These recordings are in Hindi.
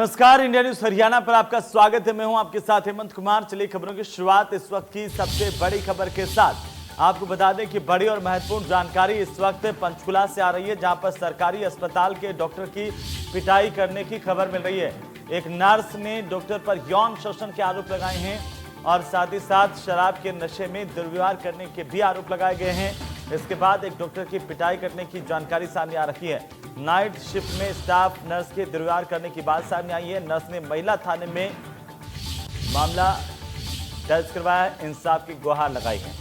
नमस्कार, इंडिया न्यूज हरियाणा पर आपका स्वागत है। मैं हूं आपके साथ हेमंत कुमार। चलिए खबरों की शुरुआत इस वक्त की सबसे बड़ी खबर के साथ। आपको बता दें कि बड़ी और महत्वपूर्ण जानकारी इस वक्त पंचकुला से आ रही है, जहां पर सरकारी अस्पताल के डॉक्टर की पिटाई करने की खबर मिल रही है। एक नर्स ने डॉक्टर पर यौन शोषण के आरोप लगाए हैं और साथ ही साथ शराब के नशे में दुर्व्यवहार करने के भी आरोप लगाए गए हैं। इसके बाद एक डॉक्टर की पिटाई करने की जानकारी सामने आ रही है। नाइट शिफ्ट में स्टाफ नर्स के दुर्व्यवहार करने की बात सामने आई है। नर्स ने महिला थाने में मामला दर्ज करवाया है, इंसाफ की गुहार लगाई है।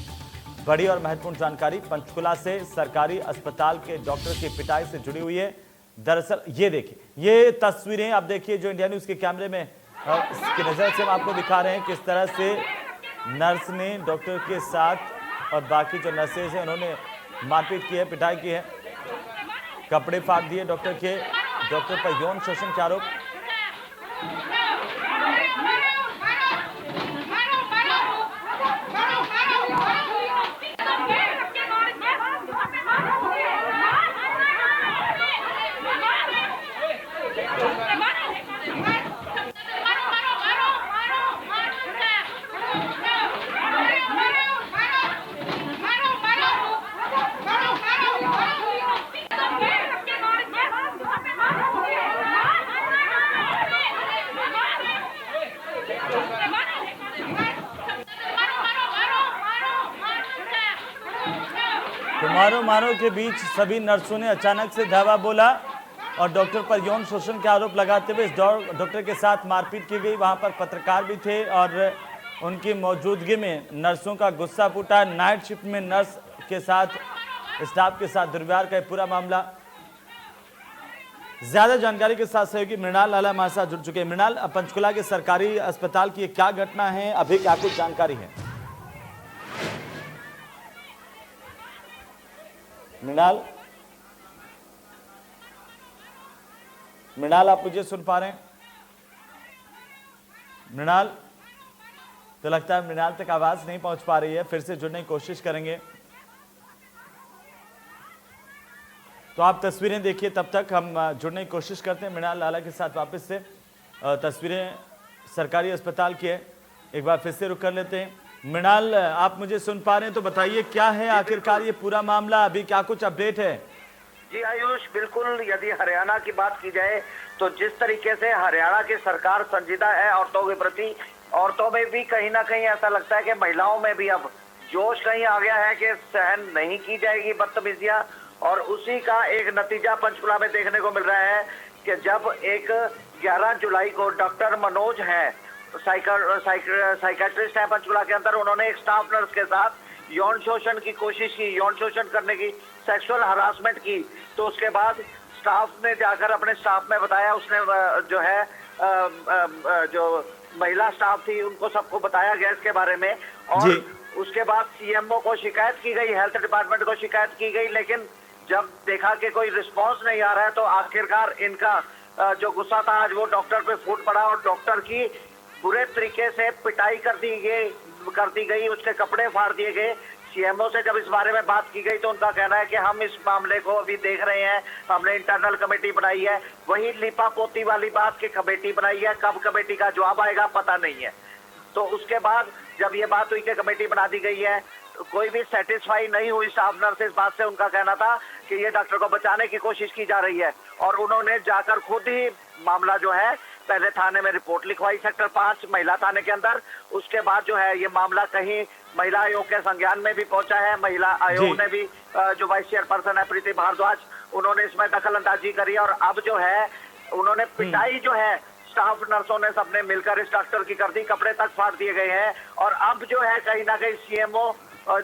बड़ी और महत्वपूर्ण जानकारी पंचकुला से सरकारी अस्पताल के डॉक्टर की पिटाई से जुड़ी हुई है। दरअसल ये देखिए, ये तस्वीरें आप देखिए जो इंडिया न्यूज के कैमरे में इसकी नजर से हम आपको दिखा रहे हैं, किस तरह से नर्स ने डॉक्टर के साथ और बाकी जो नर्सेज हैं उन्होंने मारपीट की है, पिटाई की है, कपड़े फाड़ दिए डॉक्टर के। डॉक्टर पर यौन शोषण के आरोप। तो मारो मारो के बीच सभी नर्सों ने अचानक से धावा बोला और डॉक्टर पर यौन शोषण के आरोप लगाते हुए इस डॉक्टर के साथ मारपीट की गई। वहां पर पत्रकार भी थे और उनकी मौजूदगी में नर्सों का गुस्सा फूटा। नाइट शिफ्ट में नर्स के साथ स्टाफ के साथ दुर्व्यवहार का पूरा मामला। ज्यादा जानकारी के साथ सहयोगी मृणाल लाला हमारे साथ जुड़ चुके हैं। मृणाल, पंचकुला के सरकारी अस्पताल की क्या घटना है, अभी क्या कुछ जानकारी है? मृणाल, आप मुझे सुन पा रहे हैं? मृणाल, तो लगता है मृणाल तक आवाज नहीं पहुंच पा रही है। फिर से जुड़ने की कोशिश करेंगे। तो आप तस्वीरें देखिए, तब तक हम जुड़ने की कोशिश करते हैं मृणाल लाला के साथ वापस से। तस्वीरें सरकारी अस्पताल की है, एक बार फिर से रुक कर लेते हैं। मृणाल, आप मुझे सुन पा रहे हैं तो बताइए क्या है आखिरकार ये पूरा मामला, अभी क्या कुछ अपडेट है? जी आयुष, बिल्कुल। यदि हरियाणा की बात की जाए तो जिस तरीके से हरियाणा की सरकार संजीदा है औरतों के प्रति, औरतों में भी कहीं ना कहीं ऐसा लगता है कि महिलाओं में भी अब जोश कहीं आ गया है कि सहन नहीं की जाएगी बदतमीजियां। और उसी का एक नतीजा पंचकुला में देखने को मिल रहा है कि जब एक 11 जुलाई को डॉक्टर मनोज है, साइकेट्रिस्ट है पंचकुला के अंदर, उन्होंने एक स्टाफ नर्स के साथ यौन शोषण की कोशिश की, यौन शोषण करने की, सेक्सुअल हरासमेंट की। तो उसके बाद स्टाफ ने जाकर अपने स्टाफ में बताया, उसने जो है जो महिला स्टाफ थी उनको सबको बताया गया इसके बारे में। और उसके बाद सीएमओ को शिकायत की गई, हेल्थ डिपार्टमेंट को शिकायत की गई, लेकिन जब देखा कि कोई रिस्पॉन्स नहीं आ रहा है तो आखिरकार इनका जो गुस्सा था आज वो डॉक्टर पे फूट पड़ा और डॉक्टर की बुरे तरीके से पिटाई कर दी गई, उसके कपड़े फाड़ दिए गए। सीएमओ से जब इस बारे में बात की गई तो उनका कहना है कि हम इस मामले को अभी देख रहे हैं, हमने इंटरनल कमेटी बनाई है। वही लिपा पोती वाली बात की कमेटी बनाई है, कब कमेटी का जवाब आएगा पता नहीं है। तो उसके बाद जब ये बात हुई कि कमेटी बना दी गई है, तो कोई भी सेटिस्फाई नहीं हुई स्टाफ नर्स इस बात से। उनका कहना था कि ये डॉक्टर को बचाने की कोशिश की जा रही है और उन्होंने जाकर खुद ही मामला जो है पहले थाने में रिपोर्ट लिखवाई, सेक्टर 5 महिला थाने के अंदर। उसके बाद जो है ये मामला कहीं महिला आयोग के संज्ञान में भी पहुंचा है। महिला आयोग ने भी जो वाइस चेयरपर्सन है प्रीति भारद्वाज, उन्होंने इसमें दखल अंदाजी करी और अब जो है उन्होंने पिटाई जो है स्टाफ नर्सों ने सबने मिलकर इस डॉक्टर की कर दी, कपड़े तक फाड़ दिए गए हैं। और अब जो है कहीं ना कहीं सीएमओ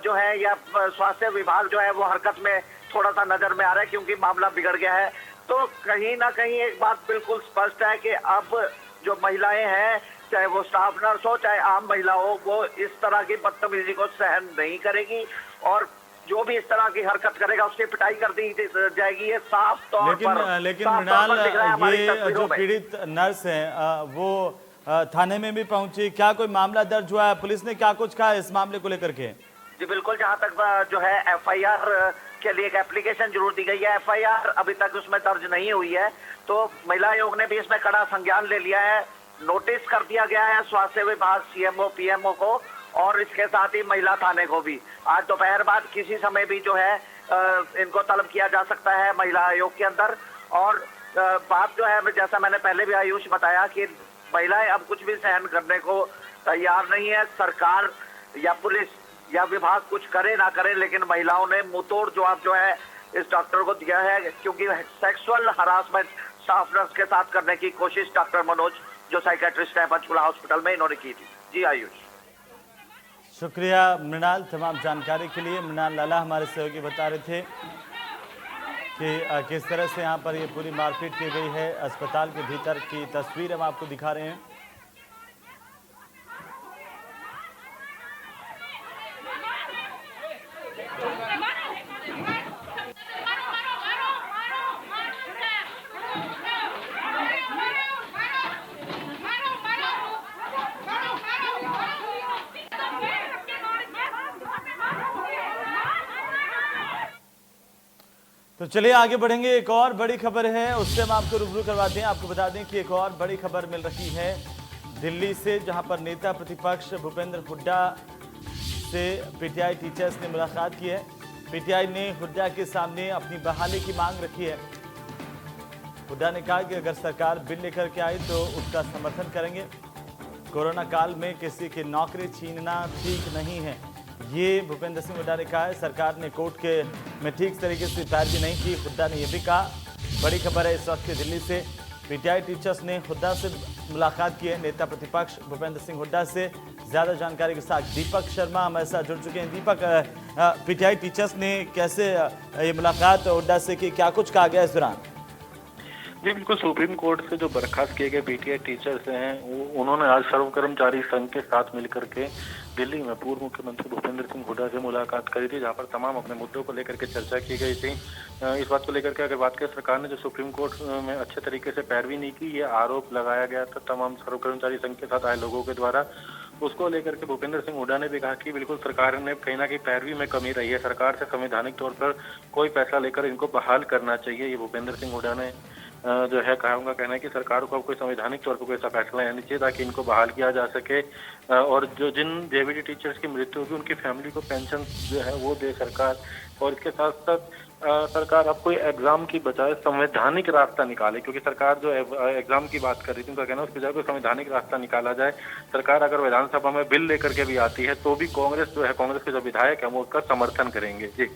जो है या स्वास्थ्य विभाग जो है वो हरकत में थोड़ा सा नजर में आ रहा है, क्योंकि मामला बिगड़ गया है। तो कहीं ना कहीं एक बात बिल्कुल स्पष्ट है कि अब जो महिलाएं हैं, चाहे वो स्टाफ नर्स हो चाहे आम महिला हो, वो इस तरह की बदतमीजी को सहन नहीं करेगी और जो भी इस तरह की हरकत करेगा उसकी पिटाई कर दी जाएगी। ये साफ तौर पर लेकिन मृणाल, ये जो पीड़ित नर्स है वो थाने में भी पहुंची, क्या कोई मामला दर्ज हुआ है? पुलिस ने क्या कुछ कहा इस मामले को लेकर के? जी बिल्कुल, जहां तक जो है एफआईआर उसके लिए एक एप्लीकेशन जरूर दी गई है। एफआईआर अभी तक उसमें दर्ज नहीं हुई है, तो महिला आयोग ने भी इसमें कड़ा संज्ञान ले लिया है। नोटिस कर दिया गया है स्वास्थ्य विभाग, सीएमओ, पीएमओ को और इसके साथ ही महिला थाने को भी। आज दोपहर बाद किसी समय भी जो है इनको तलब किया जा सकता है महिला आयोग के अंदर। और बात जो है, जैसा मैंने पहले भी आयुष बताया कि महिलाएं अब कुछ भी सहन करने को तैयार नहीं है। सरकार या पुलिस या विभाग कुछ करे ना करे, लेकिन महिलाओं ने मुंहतोड़ जवाब जो है इस डॉक्टर को दिया है, क्योंकि सेक्सुअल हरासमेंट स्टाफ नर्स के साथ करने की कोशिश डॉक्टर मनोज जो साइकेट्रिस्ट है पंचकुला हॉस्पिटल में, इन्होंने की थी। जी आयुष। शुक्रिया मृणाल तमाम जानकारी के लिए। मृणाल लाला हमारे सहयोगी बता रहे थे कि किस तरह से यहाँ पर ये पूरी मारपीट की गई है। अस्पताल के भीतर की तस्वीर हम आपको दिखा रहे हैं। तो चलिए आगे बढ़ेंगे। एक और बड़ी खबर है, उससे हम आपको रूबरू करवाते हैं। आपको बता दें कि एक और बड़ी खबर मिल रही है दिल्ली से, जहां पर नेता प्रतिपक्ष भूपेंद्र हुड्डा से पीटीआई टीचर्स ने मुलाकात की है। पीटीआई ने हुड्डा के सामने अपनी बहाली की मांग रखी है। हुड्डा ने कहा कि अगर सरकार बिल लेकर के आई तो उसका समर्थन करेंगे। कोरोना काल में किसी की नौकरी छीनना ठीक नहीं है, ये भूपेंद्र सिंह हुड्डा ने कहा है। सरकार ने कोर्ट के में ठीक तरीके से पैरवी नहीं की, हुड्डा ने यह भी कहा। बड़ी खबर है इस वक्त दिल्ली से, पीटीआई टीचर्स ने हुड्डा से मुलाकात की है, नेता प्रतिपक्ष भूपेंद्र सिंह हुड्डा से। ज्यादा जानकारी के साथ दीपक शर्मा हमारे साथ जुड़ चुके हैं। दीपक, पीटीआई टीचर्स ने कैसे ये मुलाकात हुड्डा से की, क्या कुछ कहा गया इस दौरान? जी बिल्कुल, सुप्रीम कोर्ट से जो बर्खास्त किए गए पीटीआई टीचर्स हैं उन्होंने आज सर्व कर्मचारी संघ के साथ मिलकर के दिल्ली में पूर्व मुख्यमंत्री भूपेंद्र सिंह हुड्डा से मुलाकात करी थी, जहां पर तमाम अपने मुद्दों को लेकर के चर्चा की गई थी। इस बात को लेकर के अगर बात करें, सरकार ने जो सुप्रीम कोर्ट में अच्छे तरीके से पैरवी नहीं की, ये आरोप लगाया गया था तमाम सर्व कर्मचारी संघ के साथ आए लोगों के द्वारा। उसको लेकर के भूपेंद्र सिंह हुड्डा ने भी कहा कि बिल्कुल सरकार ने कहीं ना कहीं पैरवी में कमी रही है, सरकार से संवैधानिक तौर पर कोई फैसला लेकर इनको बहाल करना चाहिए। ये भूपेंद्र सिंह हुड्डा ने जो है कहा, उनका कहना है कि सरकार को अब कोई संवैधानिक तौर पर कोई ऐसा फैसला लेना चाहिए ताकि इनको बहाल किया जा सके, और जो जिन जेबीटी टीचर्स की मृत्यु होगी उनकी फैमिली को पेंशन जो है वो दे सरकार। और इसके साथ साथ सरकार अब कोई एग्जाम की बजाय संवैधानिक रास्ता निकाले, क्योंकि सरकार जो एग्जाम की बात कर रही थी, उनका कहना है उसके बजाय कोई संवैधानिक रास्ता निकाला जाए। सरकार अगर विधानसभा में बिल लेकर के भी आती है तो भी कांग्रेस जो है, कांग्रेस के जो विधायक है वो उसका समर्थन करेंगे। जी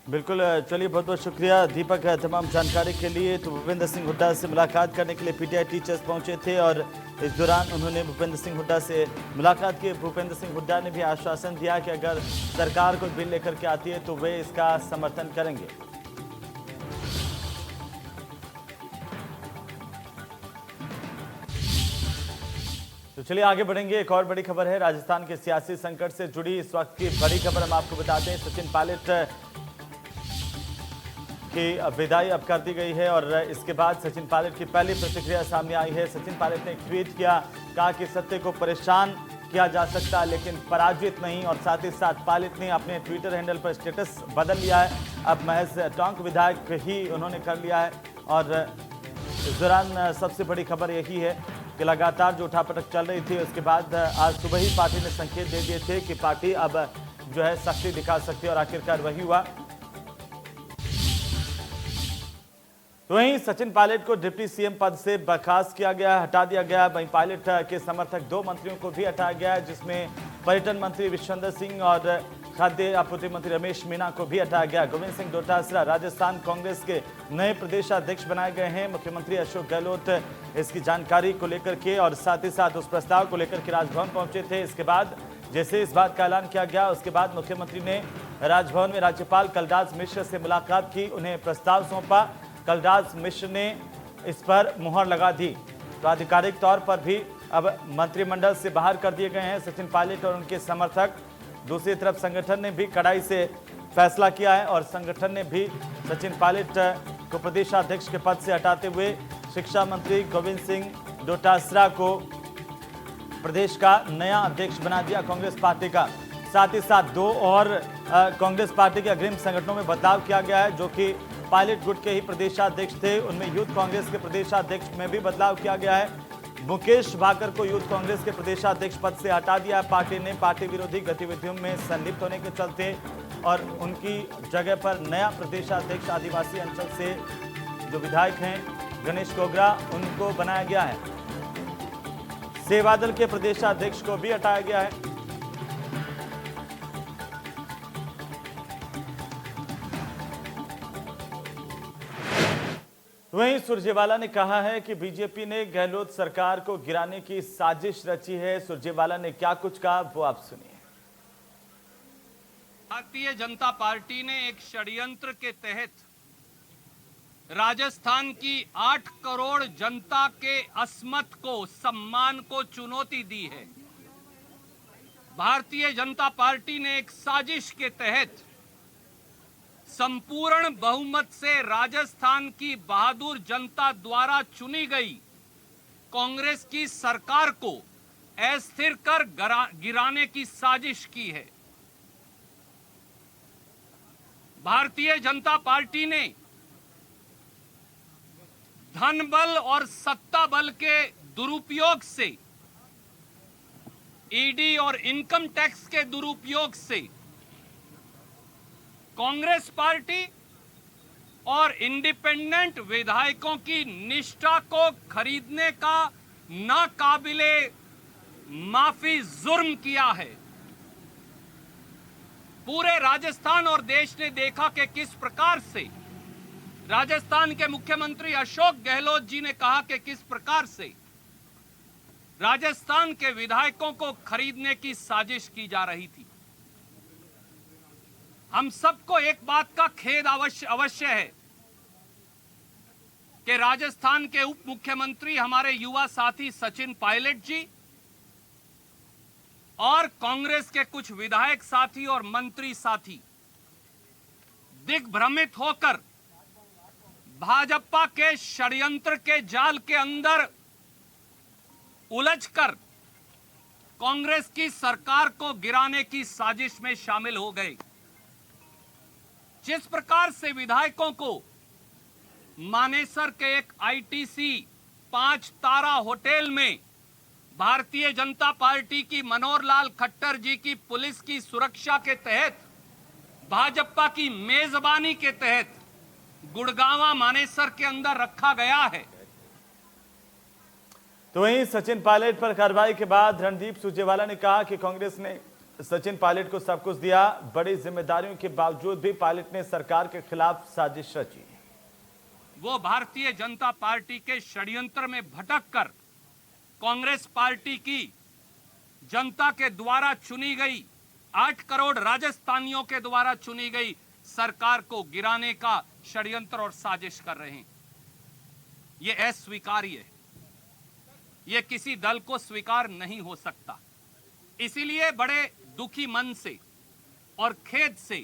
बिल्कुल, चलिए बहुत बहुत शुक्रिया दीपक तमाम जानकारी के लिए। तो भूपेंद्र सिंह हुड्डा से मुलाकात करने के लिए पीटीआई टीचर्स पहुंचे थे और इस दौरान उन्होंने भूपेंद्र सिंह हुड्डा से मुलाकात की। भूपेंद्र सिंह हुड्डा ने भी आश्वासन दिया कि अगर सरकार कोई बिल लेकर के आती है तो वे इसका समर्थन करेंगे। तो चलिए आगे बढ़ेंगे। एक और बड़ी खबर है राजस्थान के सियासी संकट से जुड़ी इस वक्त की बड़ी खबर हम आपको बताते हैं। सचिन पायलट की विदाई अब कर दी गई है और इसके बाद सचिन पायलट की पहली प्रतिक्रिया सामने आई है। सचिन पायलट ने एक ट्वीट किया, कहा कि सत्य को परेशान किया जा सकता है लेकिन पराजित नहीं। और साथ ही साथ पायलट ने अपने ट्विटर हैंडल पर स्टेटस बदल लिया है, अब महज टोंक विधायक ही उन्होंने कर लिया है। और इस दौरान सबसे बड़ी खबर यही है कि लगातार जो उठापटक चल रही थी, उसके बाद आज सुबह ही पार्टी ने संकेत दे दिए थे कि पार्टी अब जो है सख्ती दिखा सकती है और आखिरकार वही हुआ। तो वहीं सचिन पायलट को डिप्टी सीएम पद से बर्खास्त किया गया, हटा दिया गया। वहीं पायलट के समर्थक 2 मंत्रियों को भी हटाया गया है, जिसमें पर्यटन मंत्री विश्वेंद्र सिंह और खाद्य आपूर्ति मंत्री रमेश मीना को भी हटाया गया। गोविंद सिंह डोटासरा राजस्थान कांग्रेस के नए प्रदेशाध्यक्ष बनाए गए हैं। मुख्यमंत्री अशोक गहलोत इसकी जानकारी को लेकर के और साथ ही साथ उस प्रस्ताव को लेकर के राजभवन पहुंचे थे। इसके बाद जैसे इस बात का ऐलान किया गया, उसके बाद मुख्यमंत्री ने राजभवन में राज्यपाल कलराज मिश्र से मुलाकात की, उन्हें प्रस्ताव सौंपा। कलराज मिश्र ने इस पर मुहर लगा दी। तो आधिकारिक तौर पर भी अब मंत्रिमंडल से बाहर कर दिए गए हैं सचिन पायलट और उनके समर्थक। दूसरी तरफ संगठन ने भी कड़ाई से फैसला किया है और संगठन ने भी सचिन पायलट को प्रदेशाध्यक्ष के पद से हटाते हुए शिक्षा मंत्री गोविंद सिंह डोटासरा को प्रदेश का नया अध्यक्ष बना दिया कांग्रेस पार्टी का। साथ ही साथ 2 और कांग्रेस पार्टी के अग्रिम संगठनों में बदलाव किया गया है। जो कि पायलट गुट के ही प्रदेशाध्यक्ष थे, उनमें यूथ कांग्रेस के प्रदेशाध्यक्ष में भी बदलाव किया गया है। मुकेश भाकर को यूथ कांग्रेस के प्रदेशाध्यक्ष पद से हटा दिया पार्टी ने, पार्टी विरोधी गतिविधियों में संलिप्त होने के चलते, और उनकी जगह पर नया प्रदेशाध्यक्ष आदिवासी अंचल से जो विधायक हैं गणेश कोगरा, उनको बनाया गया है। सेवादल के प्रदेशाध्यक्ष को भी हटाया गया है। वहीं सुरजेवाला ने कहा है कि बीजेपी ने गहलोत सरकार को गिराने की साजिश रची है। सुरजेवाला ने क्या कुछ कहा वो आप सुनिए। भारतीय जनता पार्टी ने एक षड्यंत्र के तहत राजस्थान की 8 करोड़ जनता के अस्मत को, सम्मान को चुनौती दी है। भारतीय जनता पार्टी ने एक साजिश के तहत संपूर्ण बहुमत से राजस्थान की बहादुर जनता द्वारा चुनी गई कांग्रेस की सरकार को अस्थिर कर गिराने की साजिश की है। भारतीय जनता पार्टी ने धन बल और सत्ता बल के दुरुपयोग से, ईडी और इनकम टैक्स के दुरुपयोग से कांग्रेस पार्टी और इंडिपेंडेंट विधायकों की निष्ठा को खरीदने का नाकाबिले माफी जुर्म किया है। पूरे राजस्थान और देश ने देखा कि किस प्रकार से राजस्थान के मुख्यमंत्री अशोक गहलोत जी ने कहा कि किस प्रकार से राजस्थान के विधायकों को खरीदने की साजिश की जा रही थी। हम सबको एक बात का खेद अवश्य है कि राजस्थान के उप मुख्यमंत्री हमारे युवा साथी सचिन पायलट जी और कांग्रेस के कुछ विधायक साथी और मंत्री साथी दिग्भ्रमित होकर भाजपा के षड्यंत्र के जाल के अंदर उलझकर कांग्रेस की सरकार को गिराने की साजिश में शामिल हो गए। जिस प्रकार से विधायकों को मानेसर के एक आईटीसी 5 तारा होटल में भारतीय जनता पार्टी की मनोहर लाल खट्टर जी की पुलिस की सुरक्षा के तहत, भाजपा की मेजबानी के तहत गुड़गांवा मानेसर के अंदर रखा गया है। तो वहीं सचिन पायलट पर कार्रवाई के बाद रणदीप सुरजेवाला ने कहा कि कांग्रेस ने सचिन पायलट को सब कुछ दिया, बड़ी जिम्मेदारियों के बावजूद भी पायलट ने सरकार के खिलाफ साजिश रची। वो भारतीय जनता पार्टी के षड्यंत्र में भटक कर कांग्रेस पार्टी की जनता के द्वारा चुनी गई, 8 करोड़ राजस्थानियों के द्वारा चुनी गई सरकार को गिराने का षड्यंत्र और साजिश कर रहे हैं। ये अस्वीकार्य है, ये किसी दल को स्वीकार नहीं हो सकता। इसीलिए बड़े दुखी मन से और खेद से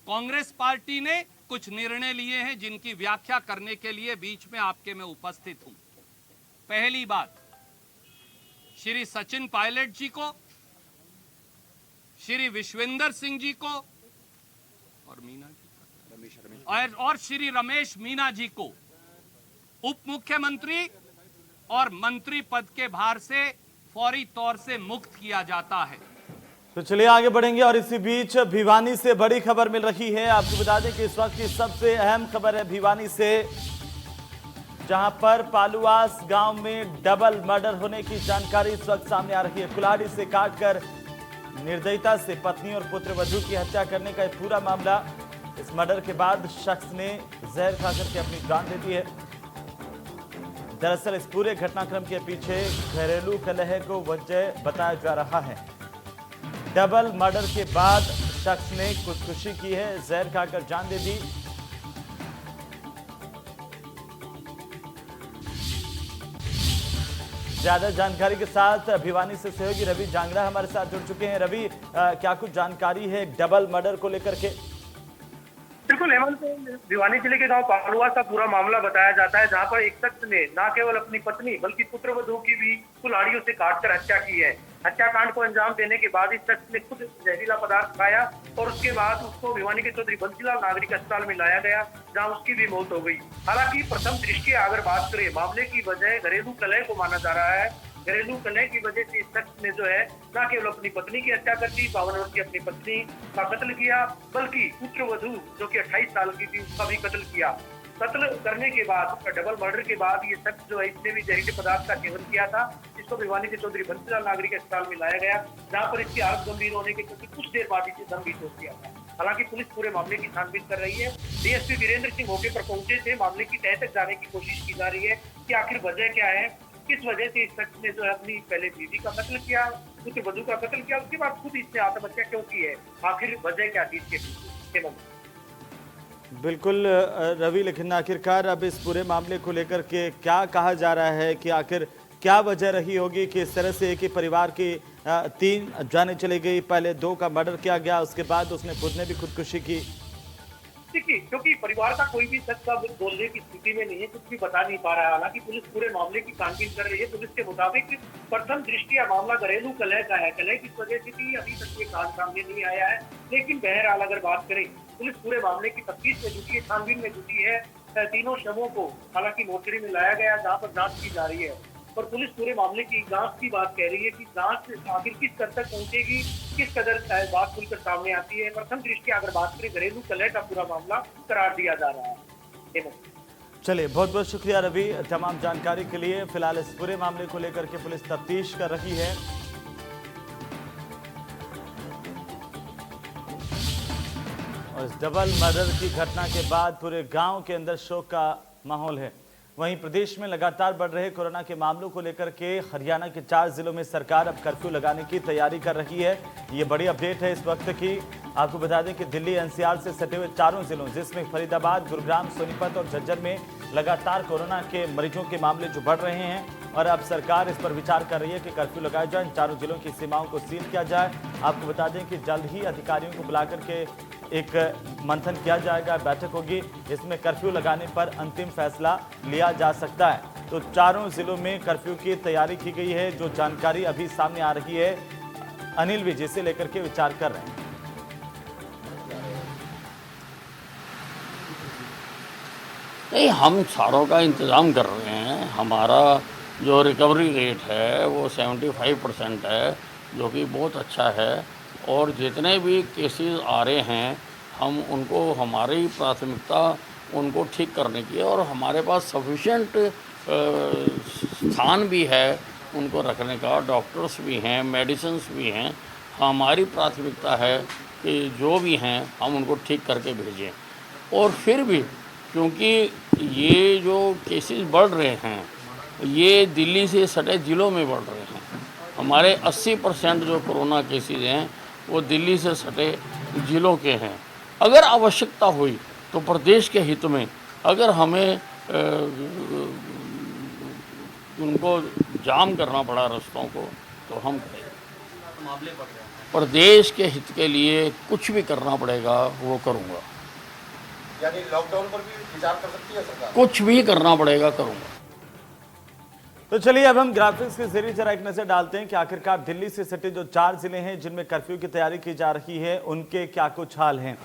कांग्रेस पार्टी ने कुछ निर्णय लिए हैं जिनकी व्याख्या करने के लिए बीच में आपके मैं उपस्थित हूं। पहली बात, श्री सचिन पायलट जी को, श्री विश्वेंद्र सिंह जी को और और श्री रमेश मीना जी को उप मुख्यमंत्री और मंत्री पद के भार से फौरी तौर से मुक्त किया जाता है। तो चलिए आगे बढ़ेंगे और इसी बीच भिवानी से बड़ी खबर मिल रही है। आपको बता दें कि इस वक्त की सबसे अहम खबर है भिवानी से, जहां पर पालुआस गांव में डबल मर्डर होने की जानकारी इस वक्त सामने आ रही है। कुल्हाड़ी से काटकर निर्दयता से पत्नी और पुत्रवधू की हत्या करने का पूरा मामला। इस मर्डर के बाद शख्स ने जहर खाकर के अपनी जान दे दी है। दरअसल इस पूरे घटनाक्रम के पीछे घरेलू कलह को वजह बताया जा रहा है। डबल मर्डर के बाद शख्स ने खुदकुशी की है, जहर खाकर जान दे दी। ज्यादा जानकारी के साथ भिवानी से सहयोगी रवि जांगड़ा हमारे साथ जुड़ चुके हैं। रवि, क्या कुछ जानकारी है डबल मर्डर को लेकर के? बिल्कुल हेमंत, भिवानी जिले के गांव पालुआस का पूरा मामला बताया जाता है, जहां पर एक शख्स ने न केवल अपनी पत्नी बल्कि पुत्रवधू की भी कुल्हाड़ियों से काटकर हत्या की है। हत्याकांड को अंजाम देने के बाद इस शख्स ने खुद जहरीला पदार्थ खाया और उसके बाद उसको भिवानी के चौधरी बंसीलाल नागरिक अस्पताल में लाया गया, जहां उसकी भी मौत हो गई। हालांकि प्रथम दृष्टया अगर बात करें, मामले की वजह घरेलू कलह को माना जा रहा है। घरेलू कलह की वजह से इस शख्स ने जो है न केवल अपनी पत्नी की हत्या कर दी, 52 वर्षीय अपनी पत्नी का कत्ल किया, बल्कि पुत्रवधू जो कि 28 साल की थी उसका भी कत्ल किया। कत्ल करने के बाद, डबल मर्डर के बाद ये शख्स जो है इसने भी जहरीले पदार्थ का सेवन किया था, जिसको भिवानी के चौधरी बंसीलाल नागरिक अस्पताल में लाया गया, जहां पर इसकी हालत गंभीर होने के क्योंकि कुछ देर बाद इसे दम भी तोड़ दिया था। हालांकि पुलिस पूरे मामले की छानबीन कर रही है। डीएसपी वीरेंद्र सिंह मौके पर पहुंचे थे, मामले की तह तक जाने की कोशिश की जा रही है कि आखिर वजह क्या है, किस वजह से इस शख्स ने जो है अपनी पहले बीवी का कत्ल किया, पुत्र वधू का कत्ल किया, उसके बाद खुद इसने आत्महत्या क्यों की है, आखिर वजह क्या थी इसके पीछे। बिल्कुल रवि, लेकिन आखिरकार अब इस पूरे मामले को लेकर के क्या कहा जा रहा है कि आखिर क्या वजह रही होगी कि इस तरह से एक ही परिवार की 3 जानें चली गई, पहले 2 का मर्डर किया गया, उसके बाद उसने खुद ने भी खुदकुशी की। देखिए, क्योंकि परिवार का कोई भी शख्स अब बोलने की स्थिति में नहीं है, कुछ भी बता नहीं पा रहा है। हालांकि पुलिस पूरे मामले की छानबीन कर रही है। पुलिस के मुताबिक प्रथम दृष्टया मामला घरेलू कलह का है, कलह किस वजह से थी अभी तक ये कारण सामने नहीं आया है। लेकिन बहरहाल अगर बात करें, पुलिस पूरे मामले की तफ्तीश में जुटी है, छानबीन में जुटी है। तीनों शवों को हालांकि मोर्चरी में लाया गया, जहाँ पर जांच की जा रही है और पुलिस पूरे मामले की जांच की बात कह रही है कि जांच आखिर किस कद तक पहुंचेगी, किस कदर बात खुलकर सामने आती है। प्रथम दृष्टया अगर बात करें, घरेलू कलह का पूरा मामला करार दिया जा रहा है। चलिए, बहुत बहुत शुक्रिया रवि तमाम जानकारी के लिए। फिलहाल इस पूरे मामले को लेकर के पुलिस तफ्तीश कर रही है। और इस डबल मर्डर की घटना के बाद पूरे गांव के अंदर शोक का माहौल है। वहीं प्रदेश में लगातार बढ़ रहे कोरोना के मामलों को लेकर के हरियाणा के 4 जिलों में सरकार अब कर्फ्यू लगाने की तैयारी कर रही है। ये बड़ी अपडेट है इस वक्त की। आपको बता दें कि दिल्ली एनसीआर से सटे हुए 4 जिलों, जिसमें फरीदाबाद, गुरुग्राम, सोनीपत और झज्जर में लगातार कोरोना के मरीजों के मामले जो बढ़ रहे हैं और अब सरकार इस पर विचार कर रही है कि कर्फ्यू लगाया जाए, इन 4 जिलों की सीमाओं को सील किया जाए। आपको बता दें कि जल्द ही अधिकारियों को बुला करके एक मंथन किया जाएगा, बैठक होगी, इसमें कर्फ्यू लगाने पर अंतिम फैसला लिया जा सकता है। तो 4 जिलों में कर्फ्यू की तैयारी की गई है। जो जानकारी अभी सामने आ रही है, अनिल विजय से लेकर के विचार कर रहे हैं। नहीं, हम सारों का इंतज़ाम कर रहे हैं। हमारा जो रिकवरी रेट है वो 75% है, जो कि बहुत अच्छा है। और जितने भी केसेस आ रहे हैं हम उनको, हमारी प्राथमिकता उनको ठीक करने की है और हमारे पास सफिशेंट स्थान भी है उनको रखने का, डॉक्टर्स भी हैं, मेडिसिन्स भी हैं। हमारी प्राथमिकता है कि जो भी हैं हम उनको ठीक करके भेजें। और फिर भी क्योंकि ये जो केसेस बढ़ रहे हैं ये दिल्ली से सटे ज़िलों में बढ़ रहे हैं। हमारे 80% जो कोरोना केसेस हैं वो दिल्ली से सटे ज़िलों के हैं। अगर आवश्यकता हुई तो प्रदेश के हित में अगर हमें उनको जाम करना पड़ा रास्तों को तो हम करेंगे। प्रदेश के हित के लिए कुछ भी करना पड़ेगा वो करूँगा। यानी लॉकडाउन पर भी विचार कर सकती है सरकार? कुछ भी करना पड़ेगा करूँगा। तो चलिए अब हम ग्राफिक्स के जरिए जरा एक नजर डालते हैं कि आखिरकार दिल्ली से सटे जो 4 जिले हैं जिनमें कर्फ्यू की तैयारी की जा रही है उनके क्या कुछ हाल हैं।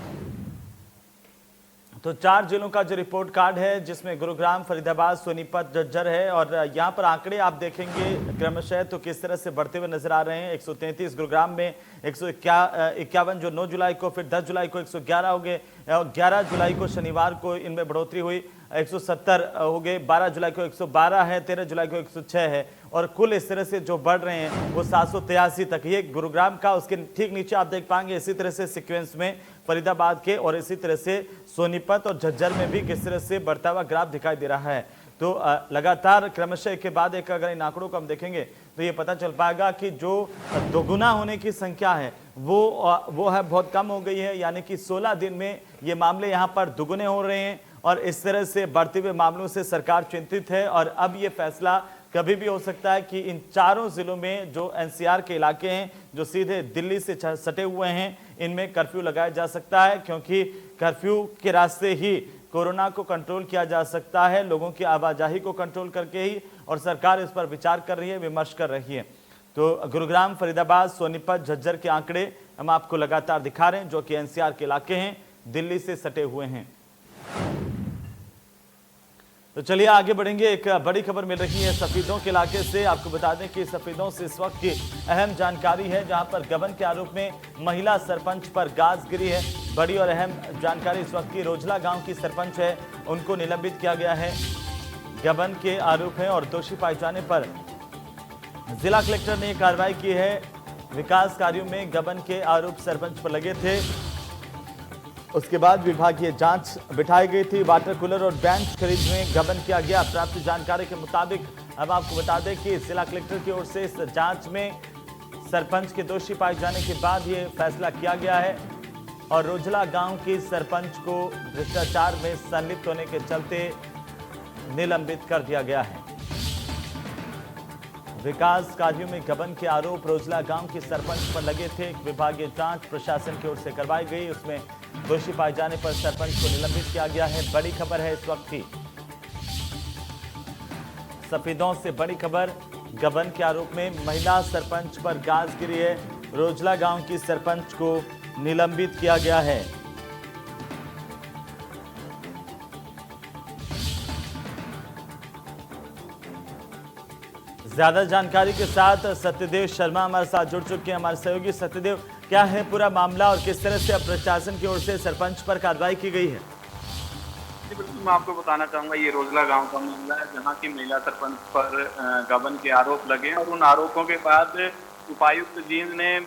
तो 4 जिलों का जो रिपोर्ट कार्ड है जिसमें गुरुग्राम, फरीदाबाद, सोनीपत, झज्जर है और यहाँ पर आंकड़े आप देखेंगे क्रमशः तो किस तरह से बढ़ते हुए नजर आ रहे हैं। 133 गुरुग्राम में, 151 जो 9 जुलाई को, फिर 10 जुलाई को 111 हो गए, 11 जुलाई को शनिवार को इनमें बढ़ोतरी हुई, 170 हो गए, 12 जुलाई को 112 है, 13 जुलाई को 106 है और कुल इस तरह से जो बढ़ रहे हैं वो 783 तक। ये गुरुग्राम का, उसके ठीक नीचे आप देख पाएंगे इसी तरह से सीक्वेंस में फरीदाबाद के और इसी तरह से सोनीपत और झज्जर में भी किस तरह से बढ़ता हुआ ग्राफ दिखाई दे रहा है। तो लगातार क्रमशः एक के बाद एक अगर इन आंकड़ों को हम देखेंगे तो ये पता चल पाएगा कि जो दोगुना होने की संख्या है वो है बहुत कम हो गई है। यानी कि 16 दिन में ये मामले यहाँ पर दुगुने हो रहे हैं और इस तरह से बढ़ते हुए मामलों से सरकार चिंतित है और अब ये फैसला कभी भी हो सकता है कि इन 4 जिलों में जो एनसीआर के इलाके हैं जो सीधे दिल्ली से सटे हुए हैं इनमें कर्फ्यू लगाया जा सकता है, क्योंकि कर्फ्यू के रास्ते ही कोरोना को कंट्रोल किया जा सकता है, लोगों की आवाजाही को कंट्रोल करके ही, और सरकार इस पर विचार कर रही है, विमर्श कर रही है। तो गुरुग्राम, फरीदाबाद, सोनीपत, झज्जर के आंकड़े हम आपको लगातार दिखा रहे हैं, जो कि एनसीआर के इलाके हैं, दिल्ली से सटे हुए हैं। तो चलिए आगे बढ़ेंगे। एक बड़ी खबर मिल रही है सफेदों के इलाके से। आपको बता दें कि सफेदों से इस वक्त की अहम जानकारी है, जहां पर गबन के आरोप में महिला सरपंच पर गाज गिरी है। बड़ी और अहम जानकारी इस वक्त की, रोजला गांव की सरपंच है, उनको निलंबित किया गया है। गबन के आरोप है और दोषी पाए जाने पर जिला कलेक्टर ने कार्रवाई की है। विकास कार्यों में गबन के आरोप सरपंच पर लगे थे, उसके बाद विभागीय जांच बिठाई गई थी। वाटर कूलर और बेंच खरीद में गबन किया गया। प्राप्त जानकारी के मुताबिक अब आपको बता दें कि जिला कलेक्टर की ओर से इस जांच में सरपंच के दोषी पाए जाने के बाद ये फैसला किया गया है और रोजला गांव की सरपंच को भ्रष्टाचार में संलिप्त होने के चलते निलंबित कर दिया गया है। विकास कार्यों में गबन के आरोप रोजला गांव की सरपंच पर लगे थे। एक विभागीय जांच प्रशासन की ओर से करवाई गई, उसमें दोषी पाए जाने पर सरपंच को निलंबित किया गया है। बड़ी खबर है इस वक्त की, सफेदों से बड़ी खबर। गबन के आरोप में महिला सरपंच पर गाज गिरी है। रोजला गांव की सरपंच को निलंबित किया गया है। ज्यादा जानकारी के साथ सत्यदेव शर्मा हमारे साथ जुड़ चुके हैं। हमारे सहयोगी सत्यदेव, क्या है पूरा मामला और किस तरह से अब प्रशासन की ओर से सरपंच पर कार्रवाई की गई है? बिल्कुल, मैं आपको बताना चाहूंगा, ये रोजला गांव का मामला है, जहां की महिला सरपंच पर गबन के आरोप लगे और उन आरोपों के बाद उपायुक्त जींद ने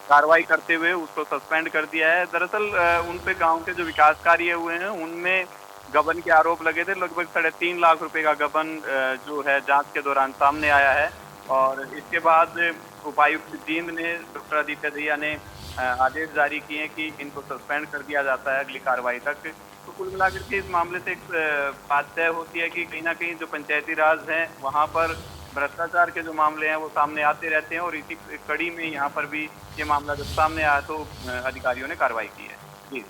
कार्रवाई करते हुए उसको सस्पेंड कर दिया है। दरअसल उन पे गांव के जो विकास कार्य हुए हैं उनमें गबन के आरोप लगे थे। लगभग 3.5 लाख रुपए का गबन जो है जांच के दौरान सामने आया है और इसके बाद उपायुक्त जींद ने, डॉक्टर आदित्य दहिया ने आदेश जारी किए कि इनको सस्पेंड कर दिया जाता है अगली कार्रवाई तक। तो कुल मिलाकर के इस मामले से एक बात तय होती है कि कहीं ना कहीं जो पंचायती राज हैं वहाँ पर भ्रष्टाचार के जो मामले हैं वो सामने आते रहते हैं और इसी कड़ी में यहाँ पर भी ये मामला जब सामने आया तो अधिकारियों ने कार्रवाई की है। जी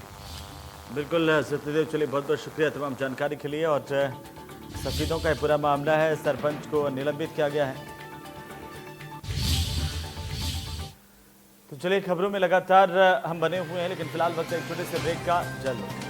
बिल्कुल सत्यदेव, चलिए बहुत बहुत शुक्रिया तमाम जानकारी के लिए। और सफेदों का पूरा मामला है, सरपंच को निलंबित किया गया है। तो चलिए खबरों में लगातार हम बने हुए हैं, लेकिन फिलहाल वक्त एक छोटे से ब्रेक का। जल्द